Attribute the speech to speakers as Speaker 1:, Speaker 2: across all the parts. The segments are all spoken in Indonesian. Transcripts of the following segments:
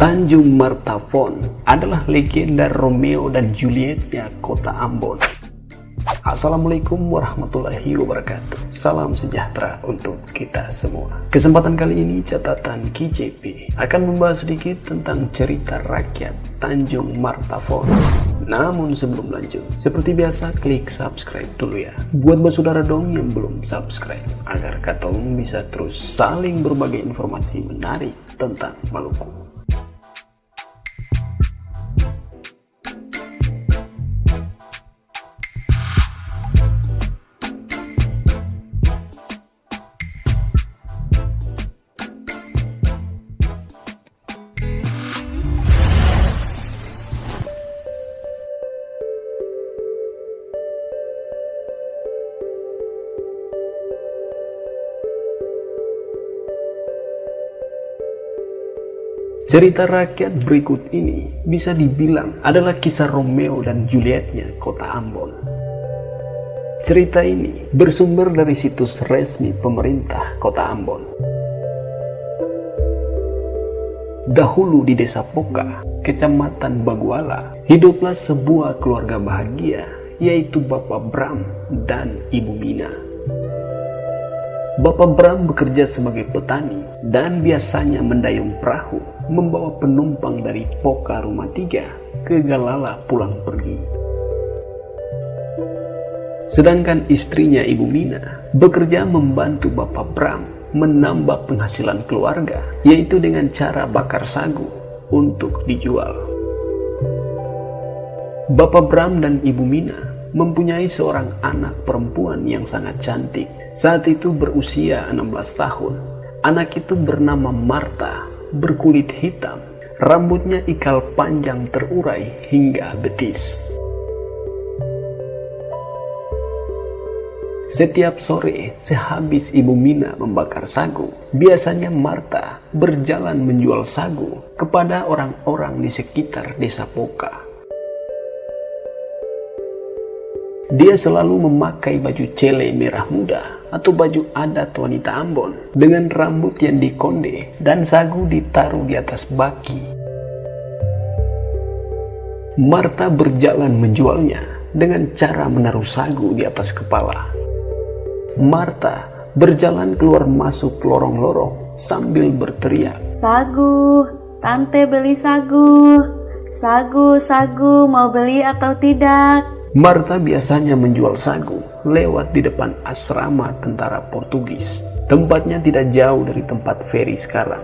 Speaker 1: Tanjung Martafon adalah legenda Romeo dan Julietnya kota Ambon. Assalamualaikum warahmatullahi wabarakatuh. Salam sejahtera untuk kita semua. Kesempatan kali ini catatan KJP akan membahas sedikit tentang cerita rakyat Tanjung Martafon. Namun sebelum lanjut, seperti biasa klik subscribe dulu ya. Buat saudara dong yang belum subscribe, agar katong bisa terus saling berbagi informasi menarik tentang Maluku. Cerita rakyat berikut ini bisa dibilang adalah kisah Romeo dan Julietnya kota Ambon. Cerita ini bersumber dari situs resmi pemerintah kota Ambon. Dahulu di desa Poka, kecamatan Baguala, hiduplah sebuah keluarga bahagia, yaitu Bapak Bram dan Ibu Mina. Bapak Bram bekerja sebagai petani dan biasanya mendayung perahu membawa penumpang dari Poka Rumah 3 ke Galala pulang pergi. Sedangkan istrinya Ibu Mina bekerja membantu Bapak Bram menambah penghasilan keluarga, yaitu dengan cara bakar sagu untuk dijual. Bapak Bram dan Ibu Mina mempunyai seorang anak perempuan yang sangat cantik. Saat itu berusia 16 tahun. Anak itu bernama Marta, berkulit hitam, rambutnya ikal panjang terurai hingga betis. Setiap sore, sehabis Ibu Mina membakar sagu, biasanya Marta berjalan menjual sagu kepada orang-orang di sekitar desa Poka. Dia selalu memakai baju cele merah muda atau baju adat wanita Ambon dengan rambut yang dikonde dan sagu ditaruh di atas baki. Marta berjalan menjualnya dengan cara menaruh sagu di atas kepala. Marta berjalan keluar masuk lorong-lorong sambil berteriak, "Sagu, tante beli sagu. Sagu, sagu, mau beli atau tidak?" Marta biasanya menjual sagu lewat di depan asrama tentara Portugis. Tempatnya tidak jauh dari tempat feri sekarang.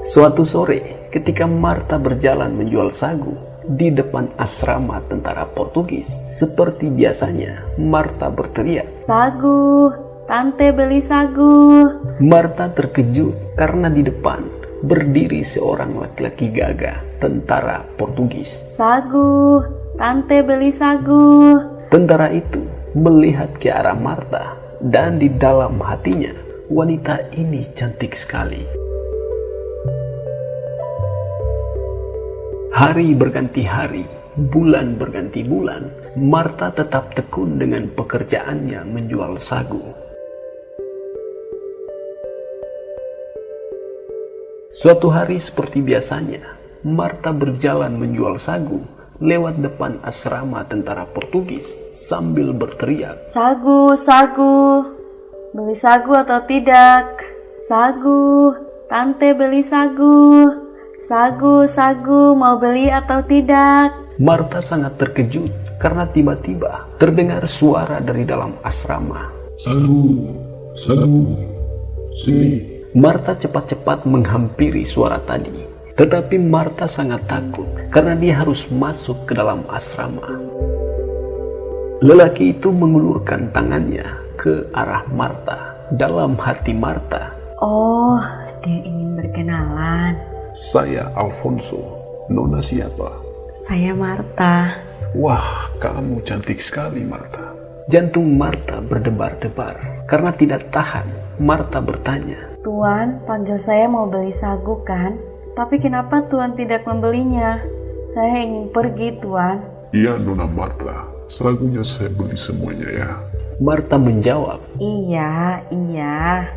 Speaker 1: Suatu sore, ketika Marta berjalan menjual sagu di depan asrama tentara Portugis, seperti biasanya, Marta berteriak, "Sagu, tante beli sagu." Marta terkejut karena di depan berdiri seorang laki-laki gagah tentara Portugis. "Sagu, tante beli sagu." Tentara itu melihat ke arah Marta dan di dalam hatinya, wanita ini cantik sekali. Hari berganti hari, bulan berganti bulan, Marta tetap tekun dengan pekerjaannya menjual sagu. Suatu hari seperti biasanya, Marta berjalan menjual sagu lewat depan asrama tentara Portugis sambil berteriak, "Sagu, sagu, beli sagu atau tidak? Sagu, tante beli sagu. Sagu, sagu, mau beli atau tidak?" Marta sangat terkejut karena tiba-tiba terdengar suara dari dalam asrama,
Speaker 2: "Sagu, sagu, sini."
Speaker 1: Marta cepat-cepat menghampiri suara tadi. Tetapi Marta sangat takut karena dia harus masuk ke dalam asrama. Lelaki itu mengulurkan tangannya ke arah Marta. Dalam hati Marta,
Speaker 3: "Oh, dia ingin berkenalan.
Speaker 2: "Saya Alfonso. Nona siapa?"
Speaker 3: Saya Marta."
Speaker 2: "Wah, kamu cantik sekali, Marta."
Speaker 1: Jantung Marta berdebar-debar karena tidak tahan. Marta bertanya,
Speaker 3: "Tuan, panggil saya mau beli sagu kan? Tapi kenapa Tuan tidak membelinya? Saya ingin pergi, Tuan."
Speaker 2: "Iya, Nona Marta. Sagunya saya beli semuanya ya."
Speaker 1: Marta menjawab,
Speaker 3: Iya.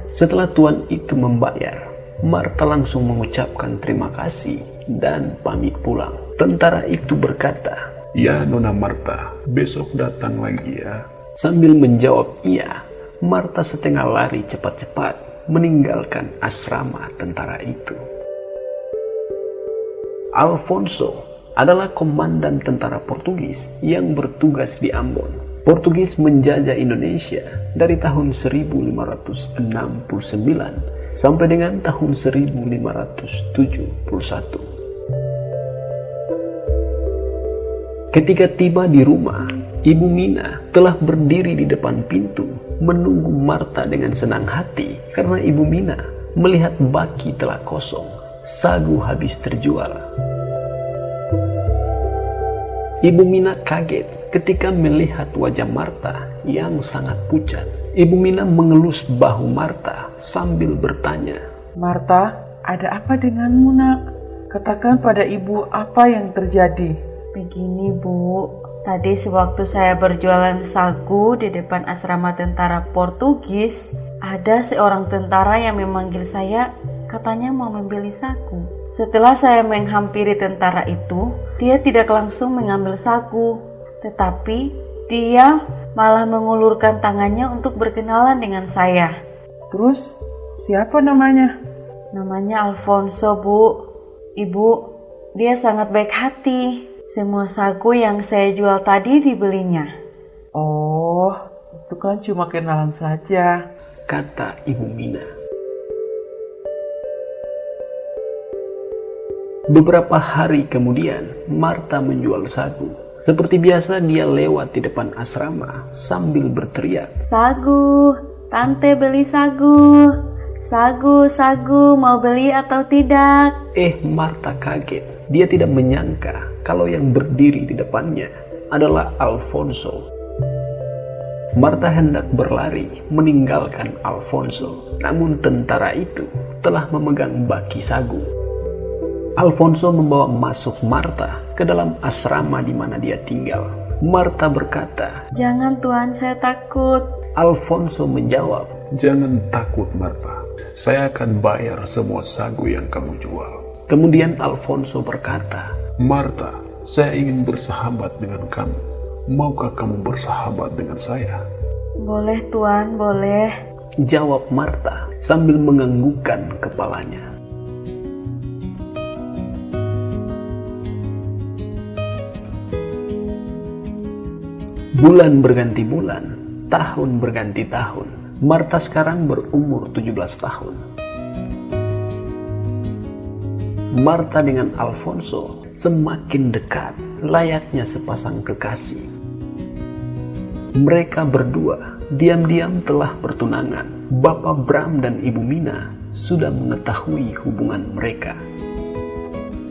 Speaker 1: Setelah tuan itu membayar, Marta langsung mengucapkan terima kasih dan pamit pulang. Tentara itu berkata,
Speaker 2: Ya Nona Marta, besok datang lagi ya.
Speaker 1: sambil menjawab iya, Marta setengah lari cepat-cepat meninggalkan asrama tentara itu. Alfonso adalah komandan tentara Portugis yang bertugas di Ambon. Portugis menjajah Indonesia dari tahun 1569 sampai dengan tahun 1571. Ketika tiba di rumah, Ibu Mina telah berdiri di depan pintu menunggu Marta dengan senang hati karena Ibu Mina melihat baki telah kosong, sagu habis terjual. Ibu Mina kaget ketika melihat wajah Marta yang sangat pucat. Ibu Mina mengelus bahu Marta sambil bertanya,
Speaker 4: Marta, ada apa denganmu nak? Katakan pada ibu apa yang terjadi.
Speaker 3: Begini Bu, tadi sewaktu saya berjualan sagu di depan asrama tentara Portugis, ada seorang tentara yang memanggil saya, katanya mau membeli sagu. Setelah saya menghampiri tentara itu, dia tidak langsung mengambil sagu, tetapi dia malah mengulurkan tangannya untuk berkenalan dengan saya.
Speaker 4: Terus, siapa namanya?
Speaker 3: Namanya Alfonso, Bu. Ibu, dia sangat baik hati. Semua sagu yang saya jual tadi dibelinya.
Speaker 4: Oh, itu kan cuma kenalan saja.
Speaker 1: kata Ibu Mina. Beberapa hari kemudian, Marta menjual sagu. Seperti biasa, dia lewat di depan asrama sambil berteriak,
Speaker 3: Sagu, tante beli sagu. Sagu, sagu, mau beli atau tidak?
Speaker 1: Marta kaget. Dia tidak menyangka kalau yang berdiri di depannya adalah Alfonso. Marta hendak berlari meninggalkan Alfonso, namun tentara itu telah memegang baki sagu. Alfonso membawa masuk Marta ke dalam asrama di mana dia tinggal. Marta berkata,
Speaker 3: Jangan Tuan, saya takut.
Speaker 1: Alfonso menjawab,
Speaker 2: Jangan takut Marta, saya akan bayar semua sagu yang kamu jual.
Speaker 1: Kemudian Alfonso berkata,
Speaker 2: Marta, saya ingin bersahabat dengan kamu. Maukah kamu bersahabat dengan saya?
Speaker 3: Boleh Tuan, boleh.
Speaker 1: jawab Marta sambil menganggukkan kepalanya. Bulan berganti bulan, tahun berganti tahun. Marta sekarang berumur 17 tahun. Marta dengan Alfonso semakin dekat, layaknya sepasang kekasih. Mereka berdua diam-diam telah bertunangan. Bapak Bram dan Ibu Mina sudah mengetahui hubungan mereka.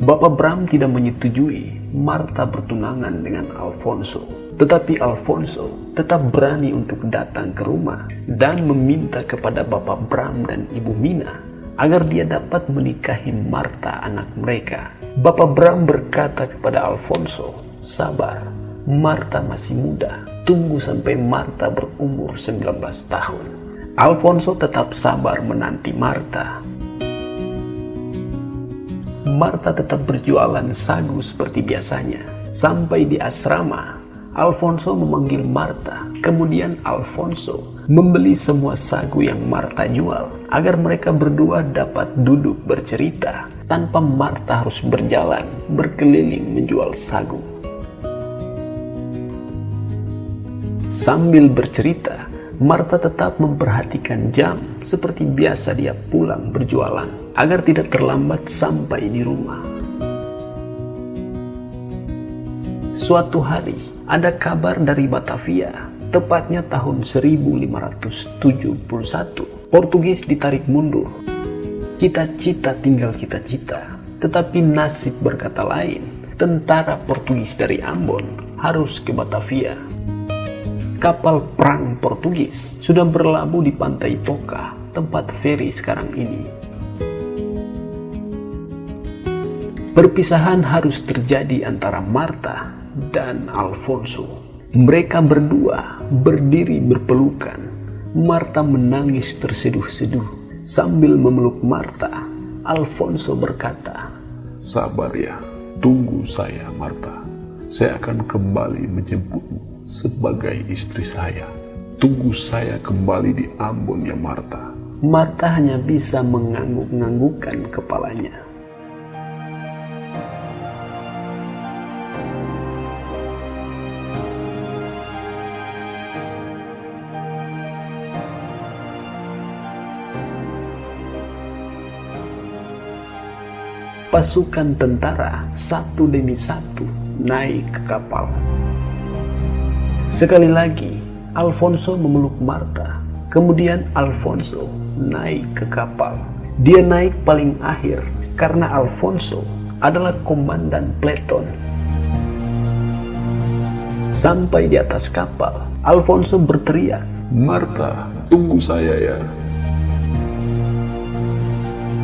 Speaker 1: Bapak Bram tidak menyetujui Marta bertunangan dengan Alfonso, tetapi Alfonso tetap berani untuk datang ke rumah dan meminta kepada Bapak Bram dan Ibu Mina agar dia dapat menikahi Marta anak mereka. Bapak Bram berkata kepada Alfonso, sabar, Marta masih muda, tunggu sampai Marta berumur 19 tahun. Alfonso tetap sabar menanti Marta. Marta tetap berjualan sagu seperti biasanya. Sampai di asrama, Alfonso memanggil Marta. Kemudian Alfonso membeli semua sagu yang Marta jual agar mereka berdua dapat duduk bercerita tanpa Marta harus berjalan berkeliling menjual sagu. Sambil bercerita, Marta tetap memperhatikan jam seperti biasa dia pulang berjualan agar tidak terlambat sampai di rumah. Suatu hari, ada kabar dari Batavia, tepatnya tahun 1571. Portugis ditarik mundur. Cita-cita tinggal cita-cita, tetapi nasib berkata lain. Tentara Portugis dari Ambon harus ke Batavia. Kapal perang Portugis sudah berlabuh di pantai Poca, tempat feri sekarang ini. Perpisahan harus terjadi antara Marta dan Alfonso. Mereka berdua berdiri berpelukan. Marta menangis terseduh-seduh. Sambil memeluk Marta, Alfonso berkata,
Speaker 2: Sabar ya, tunggu saya Marta. Saya akan kembali menjemputmu sebagai istri saya. Tunggu saya kembali di Ambon ya Marta.
Speaker 1: Marta hanya bisa mengangguk-anggukkan kepalanya. Pasukan tentara satu demi satu naik ke kapal. Sekali lagi, Alfonso memeluk Marta. Kemudian Alfonso naik ke kapal. Dia naik paling akhir karena Alfonso adalah komandan peleton. Sampai di atas kapal, Alfonso berteriak,
Speaker 2: Marta, tunggu saya ya.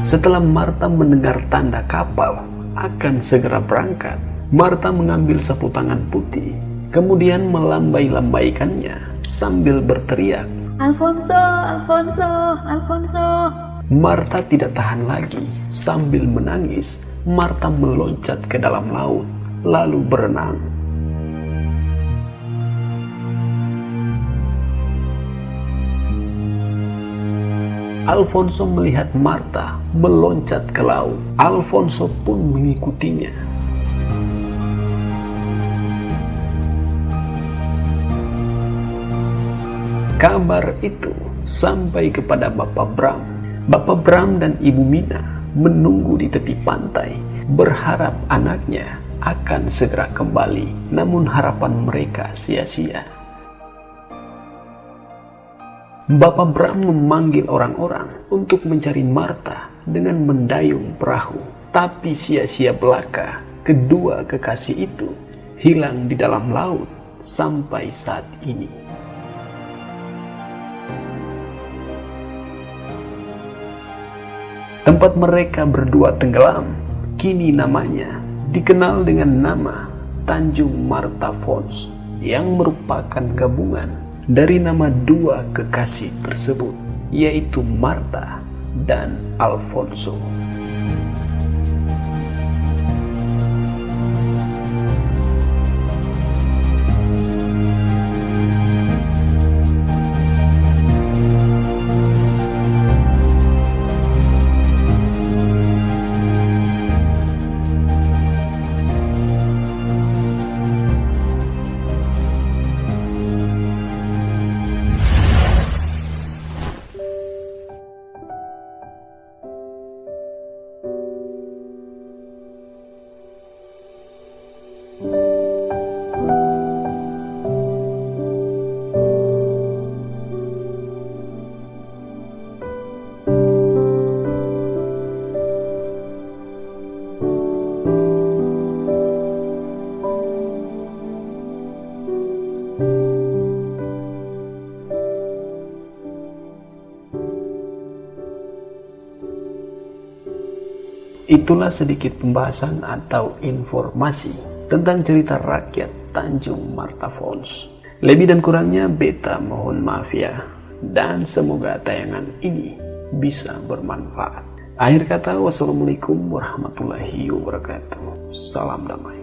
Speaker 1: Setelah Marta mendengar tanda kapal akan segera berangkat, Marta mengambil sapu tangan putih, kemudian melambai-lambaikannya sambil berteriak,
Speaker 3: Alfonso, Alfonso, Alfonso.
Speaker 1: Marta tidak tahan lagi. Sambil menangis, Marta meloncat ke dalam laut, lalu berenang. Alfonso melihat Marta meloncat ke laut. Alfonso pun mengikutinya. Kabar itu sampai kepada Bapak Bram. Bapak Bram dan Ibu Mina menunggu di tepi pantai, berharap anaknya akan segera kembali. Namun harapan mereka sia-sia. Bapak Bram memanggil orang-orang untuk mencari Marta dengan mendayung perahu. Tapi sia-sia belaka, kedua kekasih itu hilang di dalam laut sampai saat ini. Tempat mereka berdua tenggelam, kini namanya dikenal dengan nama Tanjung Marta Falls, yang merupakan gabungan dari nama dua kekasih tersebut, yaitu Marta dan Alfonso. Itulah sedikit pembahasan atau informasi tentang cerita rakyat Tanjung Marta Falls. Lebih dan kurangnya beta mohon maaf ya, dan semoga tayangan ini bisa bermanfaat. Akhir kata, wassalamualaikum warahmatullahi wabarakatuh. Salam damai.